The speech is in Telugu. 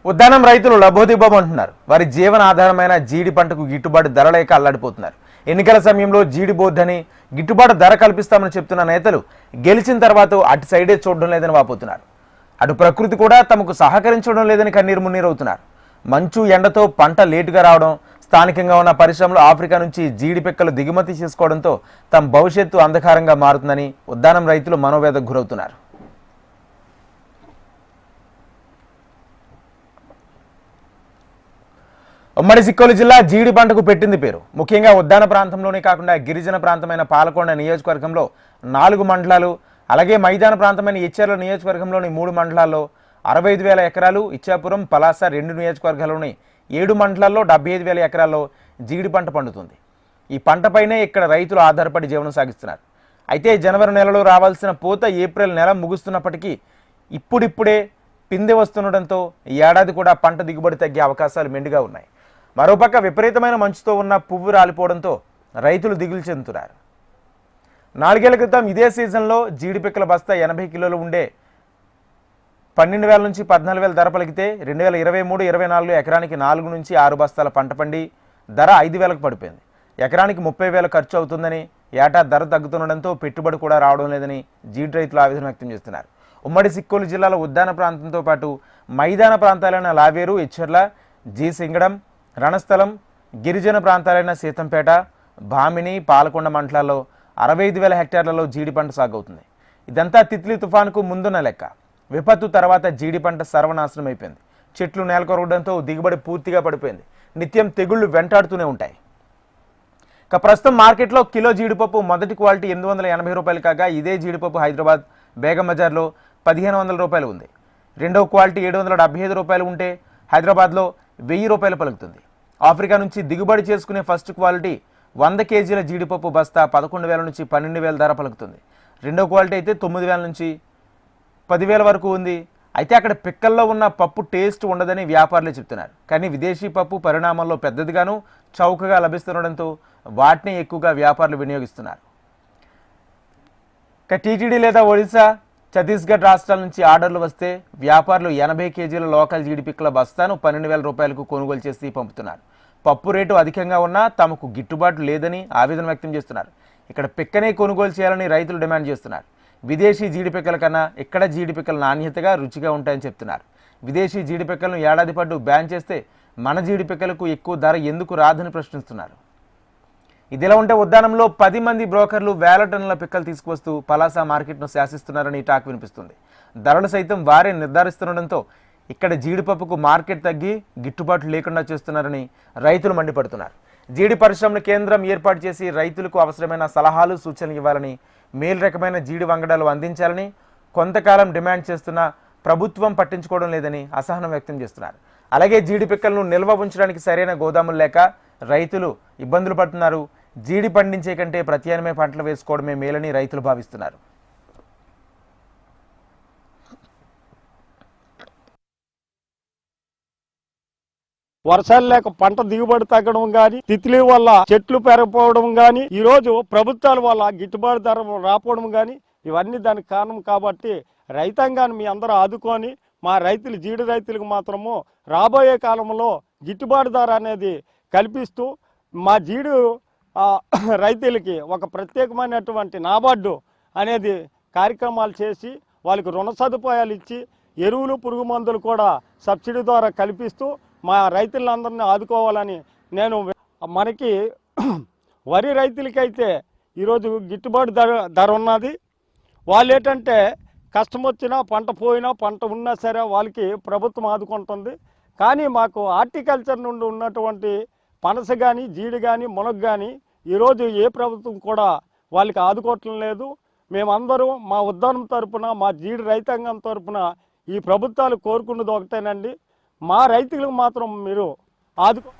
ఉద్దానం రైతులు లబోదిబోం అంటున్నారు. వారి జీవన ఆధారమైన జీడి పంటకు గిట్టుబాటు ధర లేక అల్లాడిపోతున్నారు. ఎన్నికల సమయంలో జీడి బోద్దని గిట్టుబాటు ధర కల్పిస్తామని చెప్తున్న నేతలు గెలిచిన తర్వాత అటు సైడే చూడడం లేదని వాపోతున్నారు. అటు ప్రకృతి కూడా తమకు సహకరించడం లేదని కన్నీరు మున్నీరవుతున్నారు. మంచు ఎండతో పంట లేటుగా రావడం, స్థానికంగా ఉన్న పరిశ్రమలు ఆఫ్రికా నుంచి జీడి పిక్కలు దిగుమతి చేసుకోవడంతో తమ భవిష్యత్తు అంధకారంగా మారుతుందని ఉద్దానం రైతులు మనోవేదకు గురవుతున్నారు. ఉమ్మడి సిక్కోలు జిల్లా జీడి పంటకు పెట్టింది పేరు. ముఖ్యంగా ఉద్దాన ప్రాంతంలోనే కాకుండా గిరిజన ప్రాంతమైన పాలకొండ నియోజకవర్గంలో 4 మండలాలు, అలాగే మైదాన ప్రాంతమైన ఇచ్చేర్ల నియోజకవర్గంలోని 3 మండలాల్లో 65,000 ఎకరాలు, ఇచ్చాపురం, పలాస 2 నియోజకవర్గాల్లోని 7 మండలాల్లో 75,000 ఎకరాల్లో జీడి పంట పండుతుంది. ఈ పంటపైనే ఇక్కడ రైతులు ఆధారపడి జీవనం సాగిస్తున్నారు. అయితే జనవరి నెలలో రావాల్సిన పూత ఏప్రిల్ నెల ముగుస్తున్నప్పటికీ ఇప్పుడిప్పుడే పిందె వస్తుండటంతో ఈ ఏడాది కూడా పంట దిగుబడి తగ్గే అవకాశాలు మెండుగా ఉన్నాయి. మరోపక్క విపరీతమైన మంచుతో ఉన్న పువ్వు రాలిపోవడంతో రైతులు దిగులు చెందుతున్నారు. 4 ఏళ్ల క్రితం ఇదే సీజన్లో జీడి పిక్కల బస్తా 80 కిలోలు ఉండే 12,000 నుంచి 14,000 ధర పలికితే 2023-24 ఎకరానికి 4 నుంచి 6 బస్తాల పంట పండి ధర 5,000కు పడిపోయింది. ఎకరానికి 30,000 ఖర్చు అవుతుందని, ఏటా ధర తగ్గుతుండడంతో పెట్టుబడి కూడా రావడం లేదని జీడి రైతులు ఆవేదన వ్యక్తం చేస్తున్నారు. ఉమ్మడి సిక్కోలు జిల్లాలో ఉద్దాన ప్రాంతంతో పాటు మైదాన ప్రాంతాలైన లావేరు, ఇచ్చెర్ల, సింగడం, రణస్థలం, గిరిజన ప్రాంతాలైన సీతంపేట, భామిని, పాలకొండ మండలాల్లో 65,000 హెక్టార్లలో జీడి పంట సాగవుతుంది. ఇదంతా తిత్లీ తుఫానుకు ముందున్న లెక్క. విపత్తు తర్వాత జీడి పంట సర్వనాశనం అయిపోయింది. చెట్లు నేలకొరగడంతో దిగుబడి పూర్తిగా పడిపోయింది. నిత్యం తెగుళ్లు వెంటాడుతూనే ఉంటాయి. ఇక ప్రస్తుతం మార్కెట్లో కిలో జీడిపప్పు మొదటి క్వాలిటీ 880 రూపాయలు కాగా, ఇదే జీడిపప్పు హైదరాబాద్ బేగం బజార్లో 1,500 రూపాయలు ఉంది. రెండవ క్వాలిటీ 775 రూపాయలు ఉంటే హైదరాబాద్లో 1,000 రూపాయలు పలుకుతుంది. ఆఫ్రికా నుంచి దిగుబడి చేసుకునే ఫస్ట్ క్వాలిటీ 100 కేజీల జీడిపప్పు బస్తా 11,000 నుంచి 12,000 ధర పలుకుతుంది. రెండో క్వాలిటీ అయితే 9,000 నుంచి 10,000 వరకు ఉంది. అయితే అక్కడ పిక్కల్లో ఉన్న పప్పు టేస్ట్ ఉండదని వ్యాపారులు చెప్తున్నారు. కానీ విదేశీ పప్పు పరిణామంలో పెద్దదిగాను, చౌకగా లభిస్తుండడంతో వాటిని ఎక్కువగా వ్యాపారులు వినియోగిస్తున్నారు. ఇక టీటీడీ లేదా ఒడిశా, ఛత్తీస్గఢ్ రాష్ట్రాల నుంచి ఆర్డర్లు వస్తే వ్యాపారులు 80 కేజీల లోకల్ జీడి పిక్కల బస్తాను 12,000 రూపాయలకు కొనుగోలు చేసి పంపుతున్నారు. పప్పు రేటు అధికంగా ఉన్నా తమకు గిట్టుబాటు లేదని ఆవేదన వ్యక్తం చేస్తున్నారు. ఇక్కడ పిక్కనే కొనుగోలు చేయాలని రైతులు డిమాండ్ చేస్తున్నారు. విదేశీ జీడి పిక్కల కన్నా ఇక్కడ జీడి పిక్కల నాణ్యతగా, రుచిగా ఉంటాయని చెప్తున్నారు. విదేశీ జీడి పిక్కలను ఏడాది పాటు బ్యాన్ చేస్తే మన జీడి పిక్కలకు ఎక్కువ ధర ఎందుకు రాదని ప్రశ్నిస్తున్నారు. ఇదిలా ఉంటే ఉద్దానంలో 10 మంది బ్రోకర్లు వేల టన్నుల పిక్కలు తీసుకువస్తూ పలాస మార్కెట్ను శాసిస్తున్నారని టాక్ వినిపిస్తుంది. ధరలు సైతం వారే నిర్ధారిస్తుండడంతో ఇక్కడ జీడిపప్పుకు మార్కెట్ తగ్గి గిట్టుబాటు లేకుండా చేస్తున్నారని రైతులు మండిపడుతున్నారు. జీడి పరిశ్రమల కేంద్రం ఏర్పాటు చేసి రైతులకు అవసరమైన సలహాలు, సూచనలు ఇవ్వాలని, మేలు రకమైన జీడి వంగడాలు అందించాలని కొంతకాలం డిమాండ్ చేస్తున్నా ప్రభుత్వం పట్టించుకోవడం లేదని అసహనం వ్యక్తం చేస్తున్నారు. అలాగే జీడి పిక్కలను నిల్వ ఉంచడానికి సరైన గోదాములు లేక రైతులు ఇబ్బందులు పడుతున్నారు. జీడి పండించే కంటే ప్రత్యామ్నాయ పంటలు వేసుకోవడమే మేలని రైతులు భావిస్తున్నారు. వర్షాలు లేక పంట దిగుబడి తగ్గడం గాని, తిత్లీ వల్ల చెట్లు పెరగపోవడం గాని, ఈ రోజు ప్రభుత్వాల వల్ల గిట్టుబాటు ధర రాకపోవడం గాని, ఇవన్నీ దానికి కారణం. కాబట్టి రైతాంగాన్ని మీ అందరూ ఆదుకొని మా రైతులు, జీడి రైతులకు మాత్రము రాబోయే కాలంలో గిట్టుబాటు ధర అనేది కల్పిస్తూ మా జీడి రైతులకి ఒక ప్రత్యేకమైనటువంటి నాబార్డు అనేది కార్యక్రమాలు చేసి వాళ్ళకి రుణ సదుపాయాలు ఇచ్చి ఎరువులు, పురుగు మందులు కూడా సబ్సిడీ ద్వారా కల్పిస్తూ మా రైతులందరినీ ఆదుకోవాలని నేను మనకి వరి రైతులకైతే ఈరోజు గిట్టుబాటు ధర ఉన్నది. వాళ్ళు ఏంటంటే కష్టం వచ్చినా, పంట పోయినా, పంట ఉన్నా సరే వాళ్ళకి ప్రభుత్వం ఆదుకుంటుంది. కానీ మాకు హార్టికల్చర్ నుండి ఉన్నటువంటి పనస కానీ, జీడి కానీ, మునగ కానీ ఈరోజు ఏ ప్రభుత్వం కూడా వాళ్ళకి ఆదుకోవటం లేదు. మేమందరూ మా ఉద్దానం తరపున, మా జీడి రైతాంగం తరపున ఈ ప్రభుత్వాలు కోరుకున్నది ఒకటేనండి, మా రైతులకు మాత్రం మీరు ఆదుకో